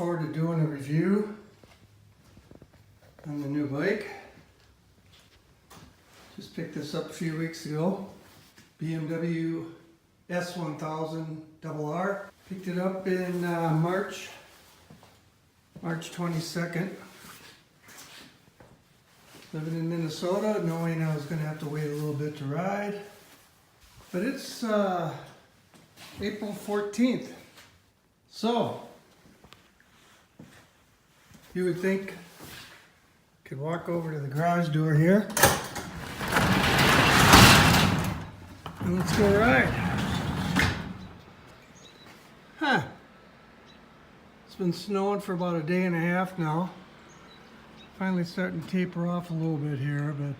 forward to doing a review on the new bike. Just picked this up a few weeks ago. BMW S1000RR. Picked it up in March 22nd. Living in Minnesota, knowing I was going to have to wait a little bit to ride. But it's April 14th. So, you would think I could walk over to the garage door here. And let's go ride. Huh. It's been snowing for about a day and a half now. Finally starting to taper off a little bit here, but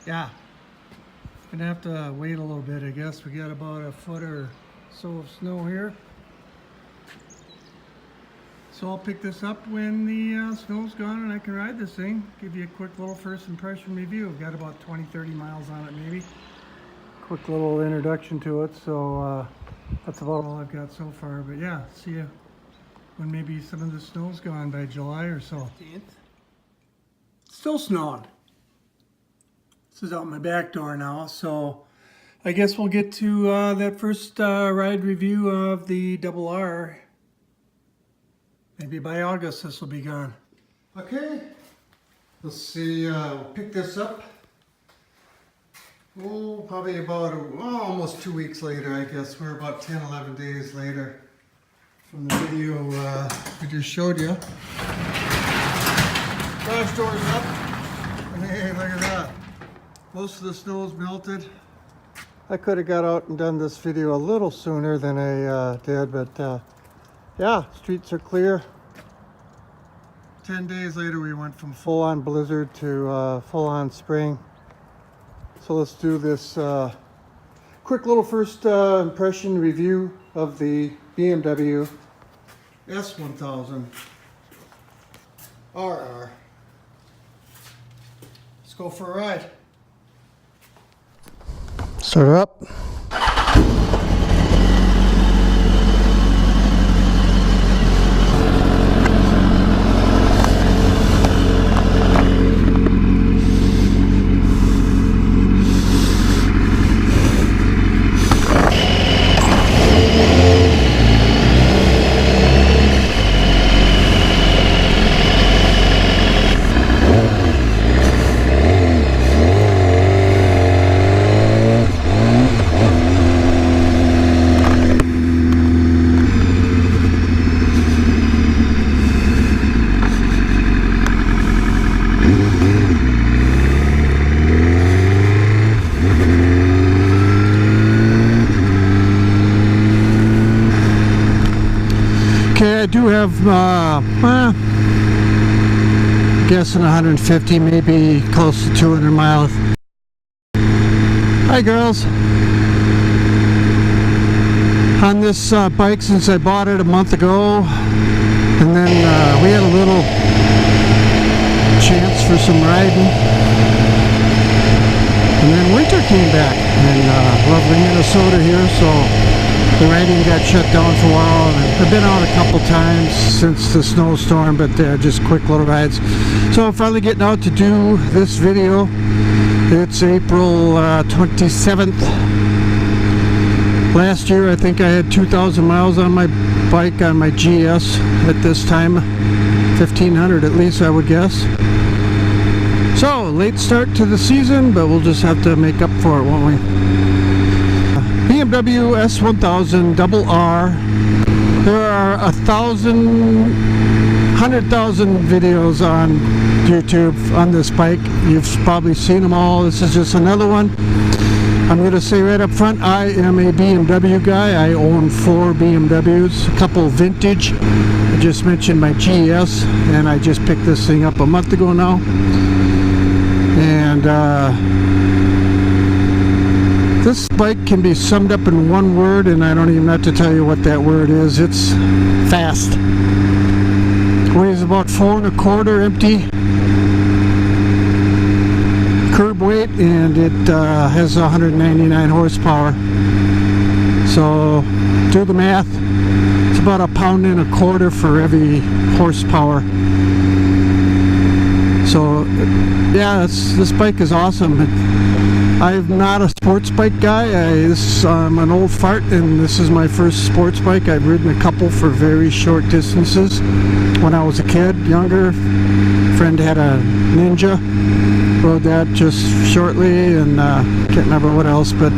yeah. Gonna have to wait a little bit, I guess. We got about a foot or so of snow here. So I'll pick this up when the snow's gone and I can ride this thing. Give you a quick little first impression review. I've got about 20-30 miles on it maybe. Quick little introduction to it, so that's about all I've got so far. But yeah, see you when maybe some of the snow's gone by July or so. Still snowing. This is out my back door now, so I guess we'll get to that first ride review of the RR. Maybe by August this will be gone. Okay, let's see, we'll pick this up. Oh, probably about almost 2 weeks later, I guess. We're about 10-11 days later from the video we just showed you. Garage door's up. Hey, look at that. Most of the snow's melted. I could have got out and done this video a little sooner than I did, but yeah, streets are clear. 10 days later we went from full-on blizzard to full-on spring. So let's do this quick little first impression review of the BMW S1000RR. Let's go for a ride. Start her up. Okay, I do have, guessing 150, maybe close to 200 miles. Hi girls. On this bike since I bought it a month ago, and then we had a little chance for some riding. And then winter came back in lovely Minnesota here, so the riding got shut down for a while, and I've been out a couple times since the snowstorm, but they're just quick little rides. So I'm finally getting out to do this video. It's April 27th. Last year I think I had 2,000 miles on my bike on my GS at this time. 1,500 at least, I would guess. So, late start to the season, but we'll just have to make up for it, won't we? BMW S1000RR. There are 100,000 videos on YouTube on this bike. You've probably seen them all. This is just another one. I'm going to say right up front, I am a BMW guy. I own 4 BMWs, a couple vintage. I just mentioned my GS, and I just picked this thing up a month ago now. And this bike can be summed up in one word, and I don't even have to tell you what that word is. It's fast. Weighs about 4 1/4 empty. Curb weight, and it has 199 horsepower. So do the math. It's about 1.25 pounds for every horsepower. So yeah, this bike is awesome. I'm not a sports bike guy. I'm an old fart, and this is my first sports bike. I've ridden a couple for very short distances when I was a kid, younger. Friend had a Ninja, rode that just shortly, and can't remember what else, but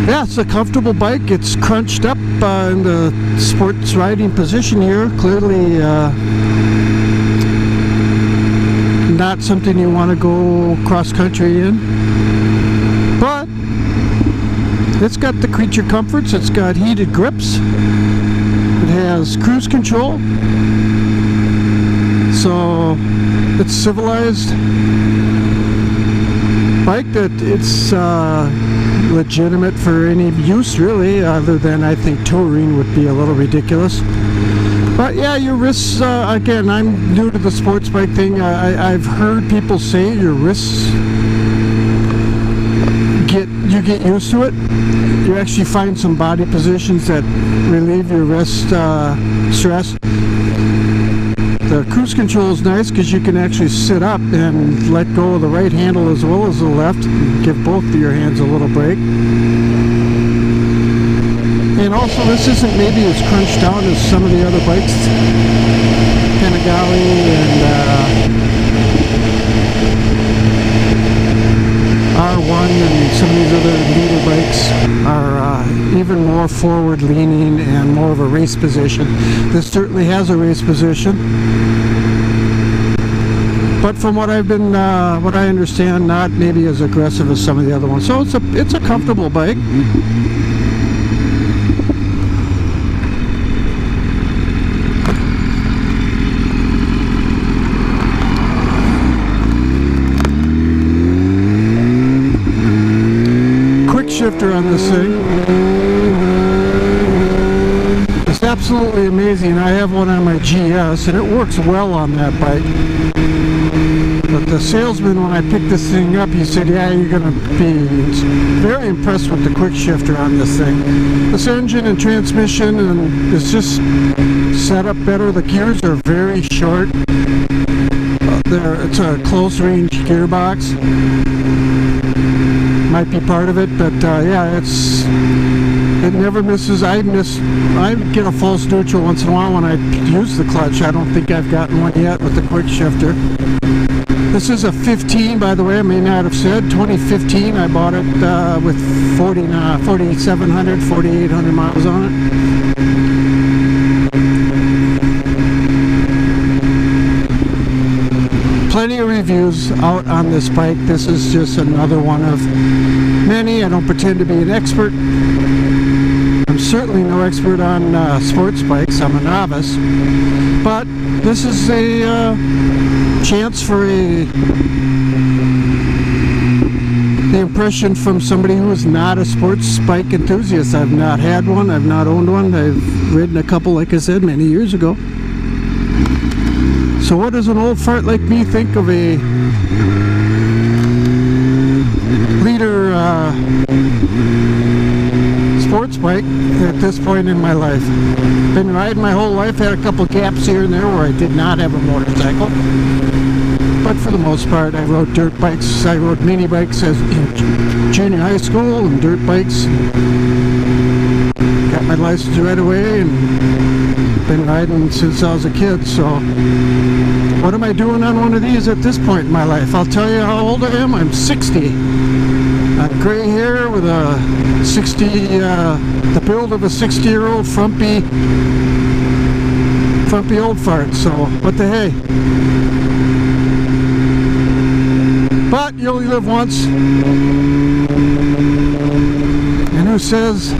yeah, it's a comfortable bike. It's crunched up in the sports riding position here. Clearly not something you want to go cross country in, but it's got the creature comforts. It's got heated grips. It has cruise control, so it's civilized bike that it's legitimate for any use, really, other than I think touring would be a little ridiculous. But yeah, your wrists, again, I'm new to the sports bike thing. I've heard people say your wrists you get used to it. You actually find some body positions that relieve your wrist stress. The cruise control is nice because you can actually sit up and let go of the right handle as well as the left. Give both of your hands a little break. And also, this isn't maybe as crunched down as some of the other bikes. Panigale and R1 and some of these other leader bikes are even more forward leaning and more of a race position. This certainly has a race position, but from what I've been, what I understand, not maybe as aggressive as some of the other ones. So it's a comfortable bike. Shifter on this thing. It's absolutely amazing. I have one on my GS and it works well on that bike. But the salesman, when I picked this thing up, he said, yeah, you're going to be very impressed with the quick shifter on this thing. This engine and transmission, and it's just set up better. The gears are very short. It's a close range gearbox. Might be part of it, but yeah, it never misses. I get a false neutral once in a while when I use the clutch. I don't think I've gotten one yet with the quick shifter. This is a 15, by the way. I may not have said 2015. I bought it with 4,700, 4,800 miles on it. Plenty of reviews out on this bike. This is just another one of many. I don't pretend to be an expert. I'm certainly no expert on sports bikes. I'm a novice. But this is a chance for the impression from somebody who is not a sports bike enthusiast. I've not had one. I've not owned one. I've ridden a couple, like I said, many years ago. So what does an old fart like me think of a leader sports bike at this point in my life? Been riding my whole life, had a couple gaps here and there where I did not have a motorcycle. But for the most part, I rode dirt bikes. I rode mini bikes in junior high school and dirt bikes. Got my license right away and been riding since I was a kid. So what am I doing on one of these at this point in my life? I'll tell you how old I am. I'm 60. I'm gray hair with a 60, the build of a 60-year-old frumpy old fart. So what the hey? But you only live once. And who says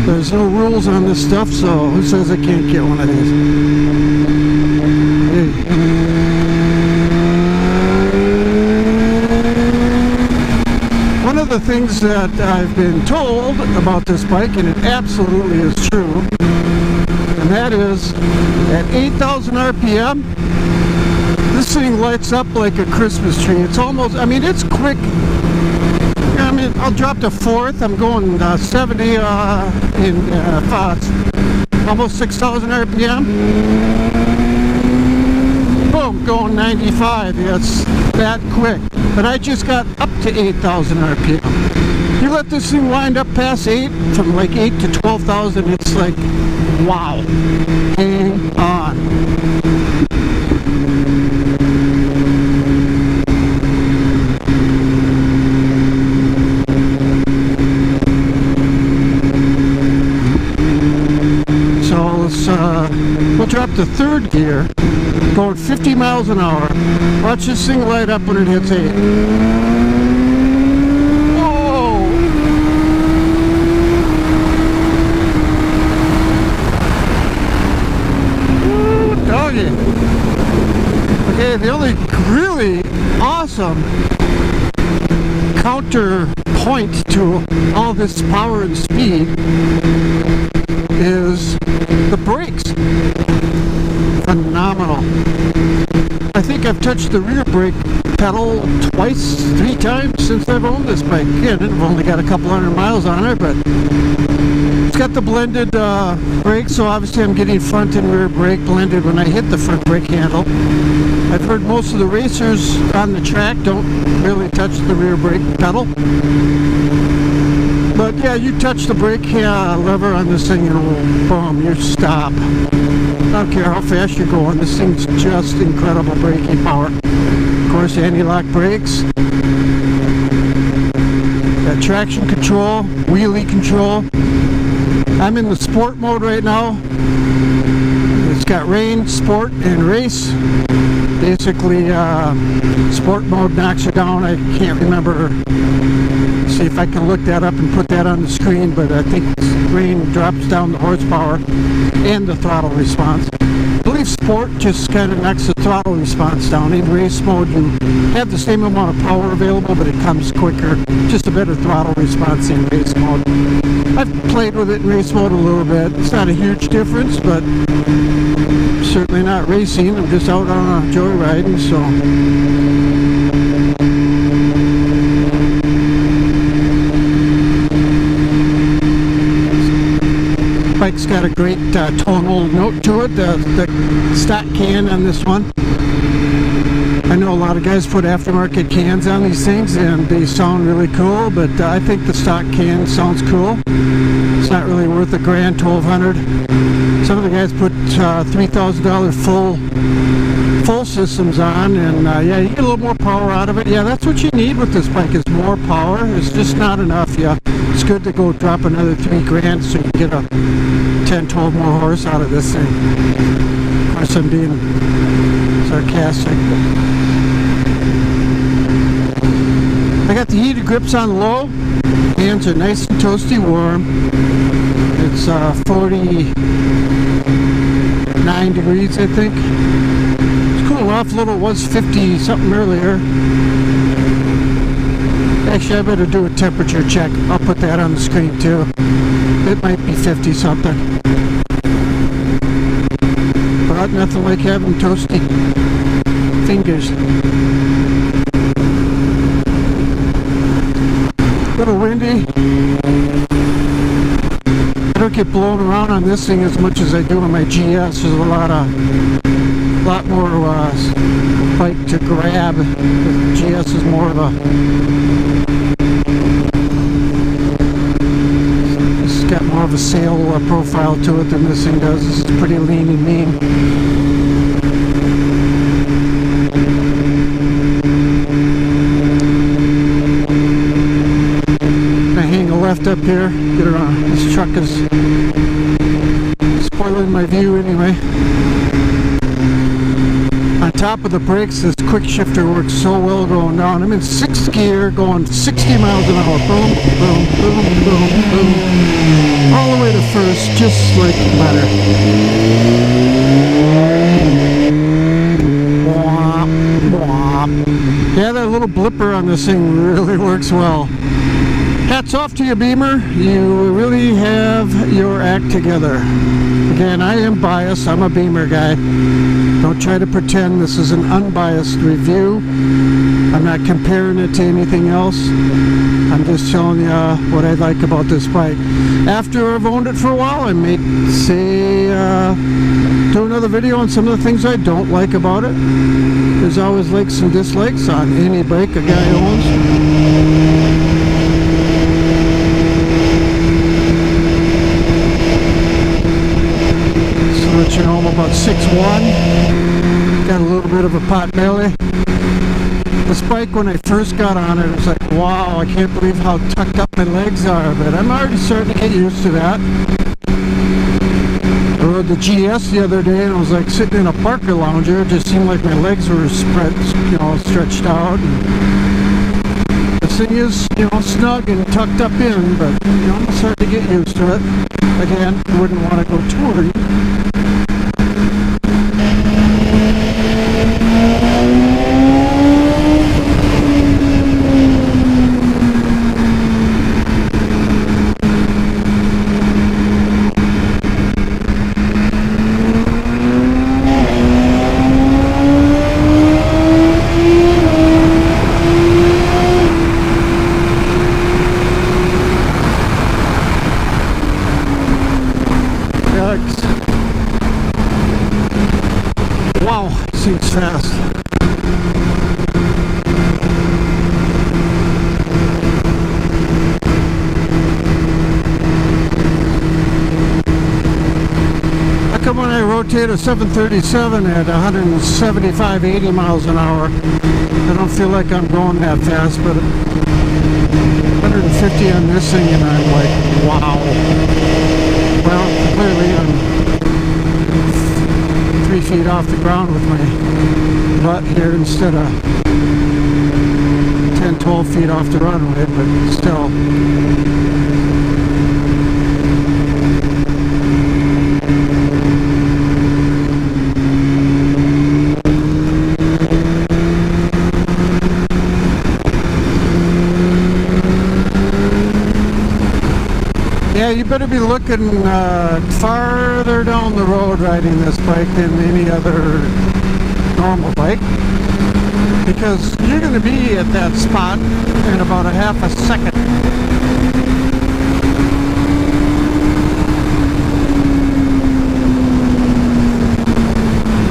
there's no rules on this stuff? So who says I can't get one of these? Hey. One of the things that I've been told about this bike, and it absolutely is true, and that is at 8,000 RPM, this thing lights up like a Christmas tree. It's almost, I mean, it's quick I'll drop to 4th. I'm going 70 in thoughts. Almost 6,000 RPM. Boom, going 95. Yeah, it's that quick. But I just got up to 8,000 RPM. You let this thing wind up past 8, from like 8 to 12,000, it's like, wow. Hang on. We'll drop to 3rd gear, going 50 miles an hour. Watch this thing light up when it hits 8. Whoa! Ooh, doggy. Okay, the only really awesome counterpoint to all this power and speed is the brakes. Phenomenal. I think I've touched the rear brake pedal twice, 3 times since I've owned this bike. Again, I've only got a couple hundred miles on it, but it's got the blended brakes, so obviously I'm getting front and rear brake blended when I hit the front brake handle. I've heard most of the racers on the track don't really touch the rear brake pedal. But yeah, you touch the brake lever on this thing and boom, you stop. I don't care how fast you're going, this thing's just incredible braking power. Of course, anti-lock brakes. Got traction control, wheelie control. I'm in the sport mode right now. It's got rain, sport, and race. Basically, sport mode knocks you down. I can't remember. See if I can look that up and put that on the screen, but I think rain drops down the horsepower and the throttle response. I believe sport just kind of knocks the throttle response down. In race mode, you have the same amount of power available, but it comes quicker. Just a better throttle response in race mode. I've played with it in race mode a little bit. It's not a huge difference, but certainly not racing. I'm just out on a joyriding, so. Bike's got a great tonal note to it, the stock can on this one. I know a lot of guys put aftermarket cans on these things and they sound really cool, but I think the stock can sounds cool. It's not really worth a grand, $1,200. Some of the guys put $3,000 full systems on, and yeah, you get a little more power out of it. Yeah, that's what you need with this bike, is more power. It's just not enough. Yeah, it's good to go drop another $3,000 so you can get a 10, 12 more horse out of this thing. Of course, I'm being sarcastic. I got the heated grips on low. Hands are nice and toasty warm. It's 49 degrees, I think. It's cooling off a little. It was 50 something earlier. Actually, I better do a temperature check. I'll put that on the screen too. It might be 50 something. But nothing like having toasty fingers. A little windy. I don't get blown around on this thing as much as I do on my GS. There's a lot more bike to grab. The GS is more of a. It's got more of a sail profile to it than this thing does. This is pretty lean and mean. Left up here, get around. This truck is spoiling my view anyway. On top of the brakes, this quick shifter works so well going down. I'm in 6th gear, going 60 miles an hour. Boom, boom, boom, boom, boom. All the way to 1st, just like butter. Yeah, that little blipper on this thing really works well. Hats off to you, Beamer. You really have your act together. Again, I am biased. I'm a Beamer guy. Don't try to pretend. This is an unbiased review. I'm not comparing it to anything else. I'm just telling you what I like about this bike. After I've owned it for a while, I may say do another video on some of the things I don't like about it. There's always likes and dislikes on any bike a guy owns. So let you know I'm about 6'1". Got a little bit of a pot belly. This bike, when I first got on it, was like, wow, I can't believe how tucked up my legs are, but I'm already starting to get used to that. I rode the GS the other day and I was like sitting in a Parker lounger. It just seemed like my legs were spread, stretched out. And this thing is, snug and tucked up in, but, I'm starting to get used to it. Again, wouldn't want to go touring. Wow, seems fast. How come when I rotate a 737 at 175, 80 miles an hour, I don't feel like I'm going that fast, but 150 on this thing and I'm like, wow. Well, clearly I'm 3 feet off the ground with my butt here instead of 10, 12 feet off the runway, but still. Yeah, you better be looking farther down the road riding this bike than any other normal bike, because you're going to be at that spot in about a half a second.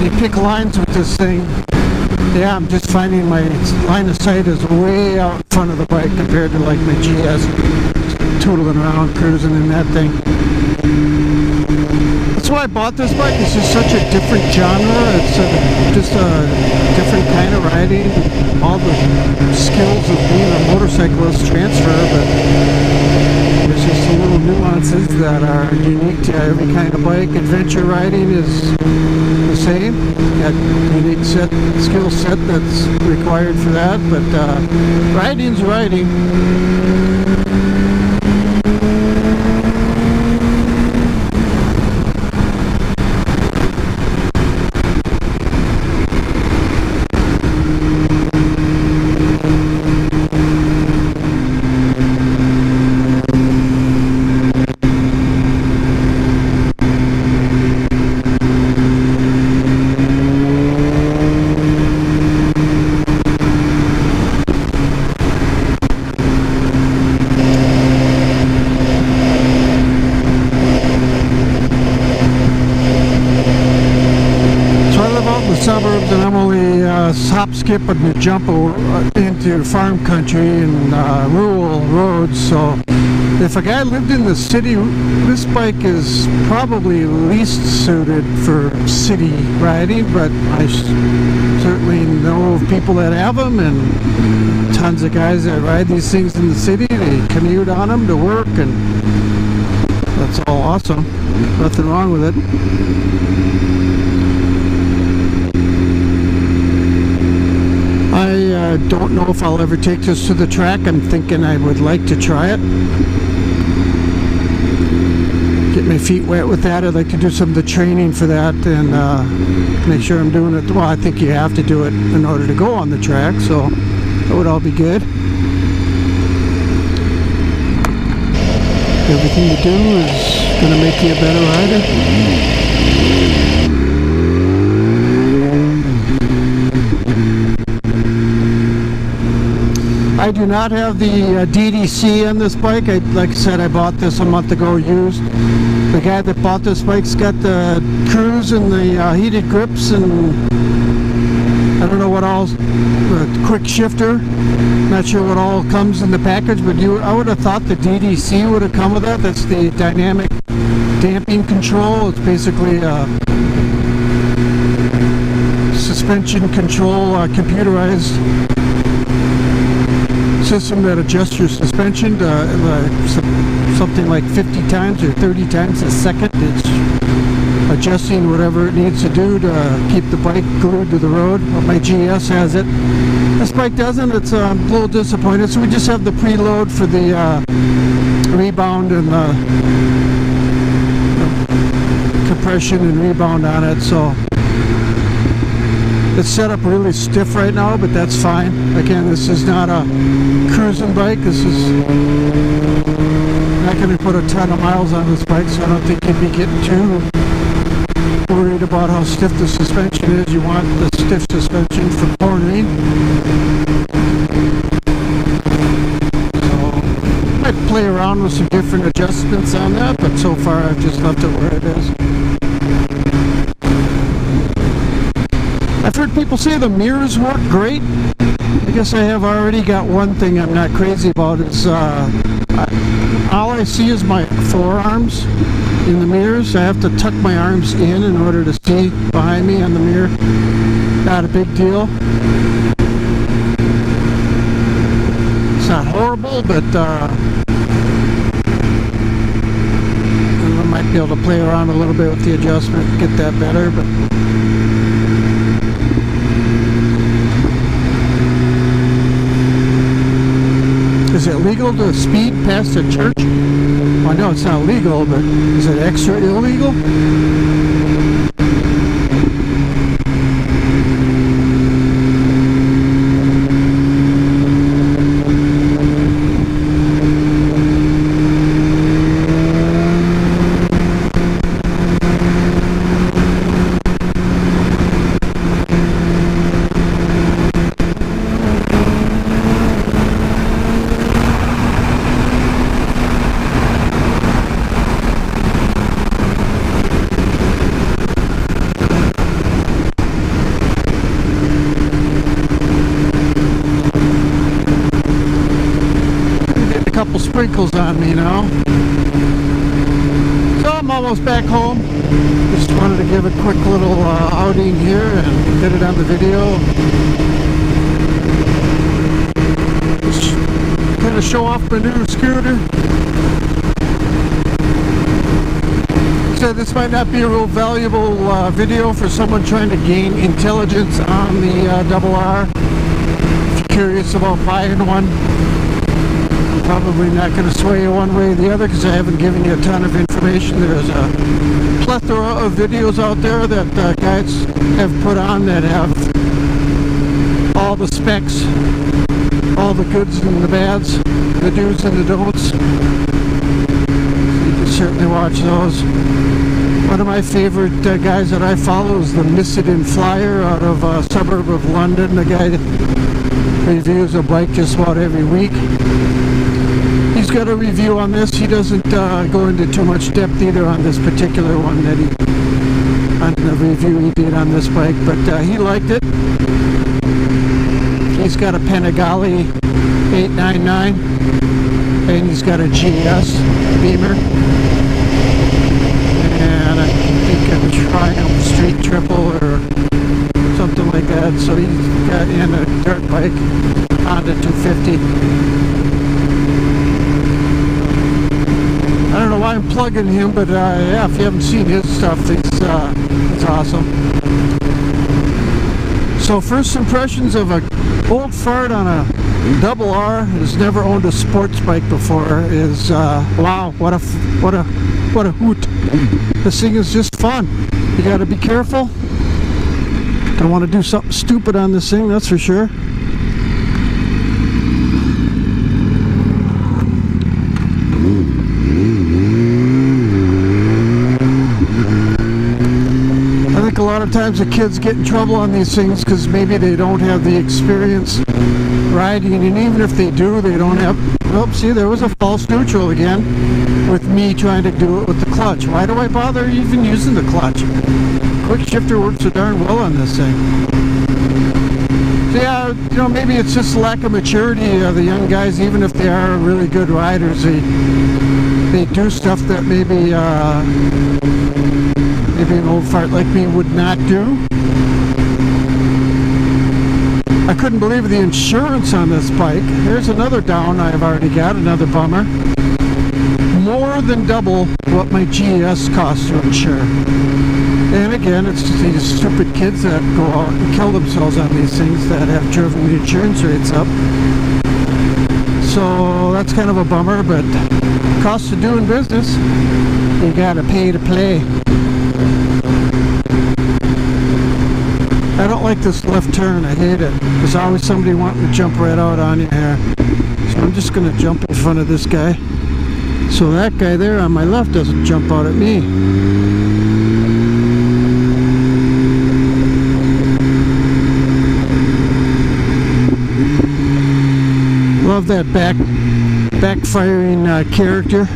You pick lines with this thing. Yeah, I'm just finding my line of sight is way out in front of the bike compared to like my GS. Tootling around, cruising in that thing. That's why I bought this bike. It's just such a different genre. It's just a different kind of riding. All the skills of being a motorcyclist transfer, but there's just the little nuances that are unique to every kind of bike. Adventure riding is the same. Got unique skill set that's required for that, but riding's riding. Suburbs, and I'm only hop, skip, and jump into farm country and rural roads. So if a guy lived in the city, this bike is probably least suited for city riding, but I certainly know of people that have them, and tons of guys that ride these things in the city. They commute on them to work, and that's all awesome. Nothing wrong with it. I don't know if I'll ever take this to the track. I'm thinking I would like to try it. Get my feet wet with that. I'd like to do some of the training for that and make sure I'm doing it. Well, I think you have to do it in order to go on the track, so that would all be good. Everything you do is going to make you a better rider. I do not have the DDC on this bike. Like I said, I bought this a month ago used. The guy that bought this bike's got the cruise and the heated grips and I don't know what all, quick shifter. Not sure what all comes in the package, but I would have thought the DDC would have come with that. That's the dynamic damping control. It's basically a suspension control, computerized system that adjusts your suspension to something like 50 times or 30 times a second. It's adjusting whatever it needs to do to keep the bike glued to the road. Well, my GS has it. This bike doesn't. It's a little disappointed. So we just have the preload for the rebound and compression and rebound on it. So it's set up really stiff right now, but that's fine. Again, this is not a cruising bike. This is not going to put a ton of miles on this bike, so I don't think you'd be getting too worried about how stiff the suspension is. You want the stiff suspension for cornering. So I might play around with some different adjustments on that, but so far I've just left it where it is. I've heard people say the mirrors work great. I guess I have already got one thing I'm not crazy about. It's all I see is my forearms in the mirrors. I have to tuck my arms in order to see behind me on the mirror. Not a big deal. It's not horrible, but I might be able to play around a little bit with the adjustment, get that better. But is it legal to speed past a church? Well, I know it's not legal, but is it extra illegal? Sprinkles on me now. So I'm almost back home. Just wanted to give a quick little outing here and get it on the video. Just kind of show off my new scooter. So this might not be a real valuable video for someone trying to gain intelligence on the RR. If you're curious about buying one, probably not going to sway you one way or the other because I haven't given you a ton of information. There's a plethora of videos out there that guys have put on that have all the specs, all the goods and the bads, the do's and the don'ts. You can certainly watch those. One of my favorite guys that I follow is the Missedin Flyer out of a suburb of London. The guy that reviews a bike just about every week. He's got a review on this. He doesn't go into too much depth either on this particular one that on the review he did on this bike, but he liked it. He's got a Panigale 899 and he's got a GS Beamer and I think a Triumph Street Triple or something like that. So he's got in a dirt bike Honda 250. I don't know why I'm plugging him, but yeah, if you haven't seen his stuff, it's awesome. So first impressions of a old fart on a RR who's never owned a sports bike before is wow, what a hoot. This thing is just fun. You got to be careful. Don't want to do something stupid on this thing, that's for sure. A lot of times the kids get in trouble on these things because maybe they don't have the experience riding, and even if they do, they don't have... Oh, see, there was a false neutral again with me trying to do it with the clutch. Why do I bother even using the clutch? Quick shifter works so darn well on this thing. So yeah, you know, maybe it's just lack of maturity of the young guys. Even if they are really good riders, they do stuff that maybe an old fart like me would not do. I couldn't believe the insurance on this bike. Here's another down I've already got, another bummer. More than double what my GS costs to insure. And again, it's just these stupid kids that go out and kill themselves on these things that have driven the insurance rates up. So that's kind of a bummer, but cost of doing business, you gotta pay to play. I don't like this left turn, I hate it. There's always somebody wanting to jump right out on you here. So I'm just gonna jump in front of this guy, so that guy there on my left doesn't jump out at me. Love that backfiring character.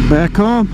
Back home.